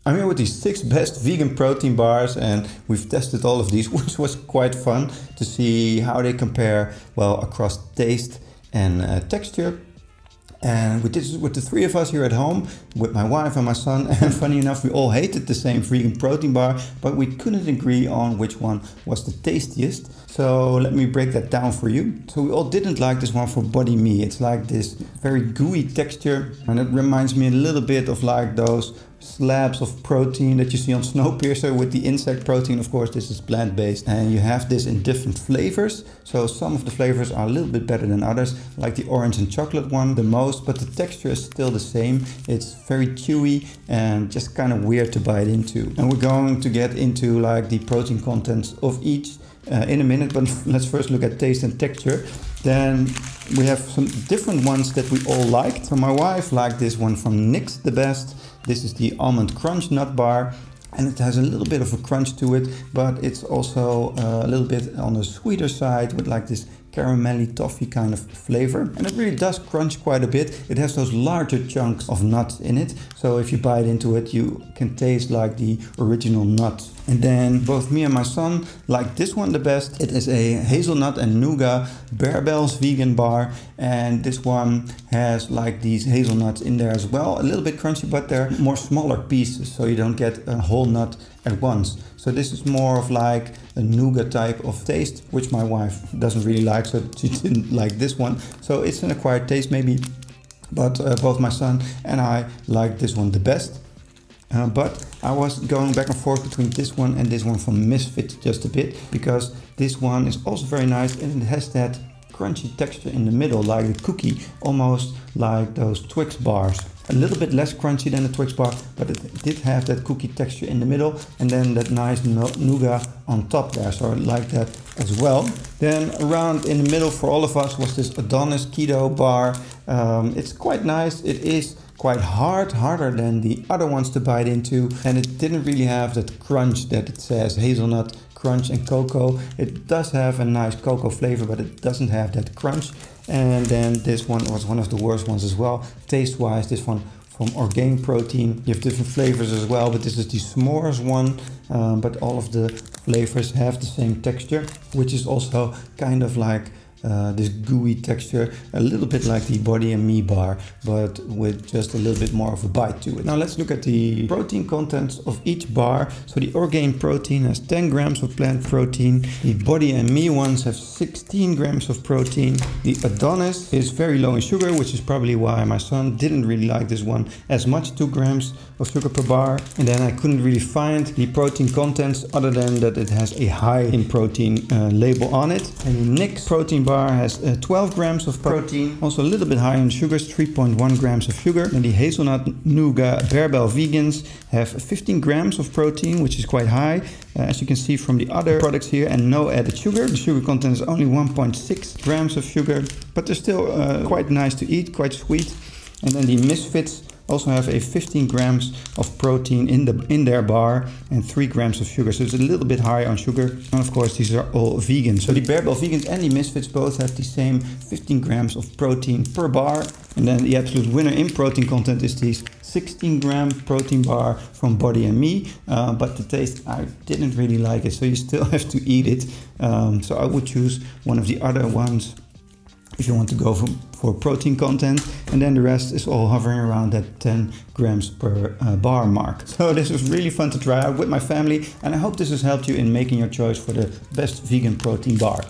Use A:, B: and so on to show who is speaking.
A: I'm here with these 6 best vegan protein bars, and we've tested all of these, which was quite fun to see how they compare, well, across taste and texture. And we did this with the 3 of us here at home, with my wife and my son, and funny enough, we all hated the same vegan protein bar, but we couldn't agree on which one was the tastiest. So let me break that down for you. So we all didn't like this one for Bodyme. It's like this very gooey texture, and it reminds me a little bit of like those slabs of protein that you see on Snowpiercer with the insect protein. Of course, this is plant-based, and you have this in different flavors. So some of the flavors are a little bit better than others, like the orange and chocolate one the most, but the texture is still the same. It's very chewy and just kind of weird to bite into. And we're going to get into like the protein contents of each in a minute, but let's first look at taste and texture. Then we have some different ones that we all liked. So my wife liked this one from NYX the best. This is the almond crunch nut bar, and it has a little bit of a crunch to it, but it's also a little bit on the sweeter side with like this caramelly toffee kind of flavor, and it really does crunch quite a bit. It has those larger chunks of nuts in it, so if you bite into it you can taste like the original nuts. And then both me and my son like this one the best. It is a hazelnut and nougat Barebells vegan bar, and this one has like these hazelnuts in there as well, a little bit crunchy, but they're more smaller pieces, so you don't get a whole nut at once. So this is more of like a nougat type of taste, which my wife doesn't really like, so she didn't like this one. So it's an acquired taste maybe, but both my son and I like this one the best. But I was going back and forth between this one and this one from Misfits just a bit, because this one is also very nice and it has that crunchy texture in the middle, like a cookie, almost like those Twix bars. A little bit less crunchy than the Twix bar, but it did have that cookie texture in the middle, and then that nice nougat on top there, so I like that as well. Then around in the middle for all of us was this Adonis keto bar. It's quite nice. It is quite harder than the other ones to bite into, and it didn't really have that crunch that it says hazelnut crunch and cocoa. It does have a nice cocoa flavor, but it doesn't have that crunch. And then this one was one of the worst ones as well, taste wise. This one from Orgain protein. You have different flavors as well, but this is the s'mores one, but all of the flavors have the same texture, which is also kind of like this gooey texture, a little bit like the Bodyme bar, but with just a little bit more of a bite to it. Now let's look at the protein contents of each bar. So the Orgain protein has 10 grams of plant protein. The Bodyme ones have 16 grams of protein. The Adonis is very low in sugar, which is probably why my son didn't really like this one as much, 2 grams of sugar per bar. And then I couldn't really find the protein contents other than that it has a high in protein label on it. And the NYX protein bar has 12 grams of protein, also a little bit high in sugars, 3.1 grams of sugar. And the hazelnut nougat Barebell vegans have 15 grams of protein, which is quite high, as you can see from the other products here, and no added sugar. The sugar content is only 1.6 grams of sugar, but they're still quite nice to eat, quite sweet. And then the Misfits also have a 15 grams of protein in their bar and 3 grams of sugar, so it's a little bit high on sugar. And of course these are all vegan. So the Barebell vegans and the Misfits both have the same 15 grams of protein per bar. And then the absolute winner in protein content is this 16 gram protein bar from Bodyme, but the taste, I didn't really like it, so you still have to eat it. So I would choose one of the other ones if you want to go for protein content, and then the rest is all hovering around that 10 grams per bar mark. So this was really fun to try out with my family, and I hope this has helped you in making your choice for the best vegan protein bar.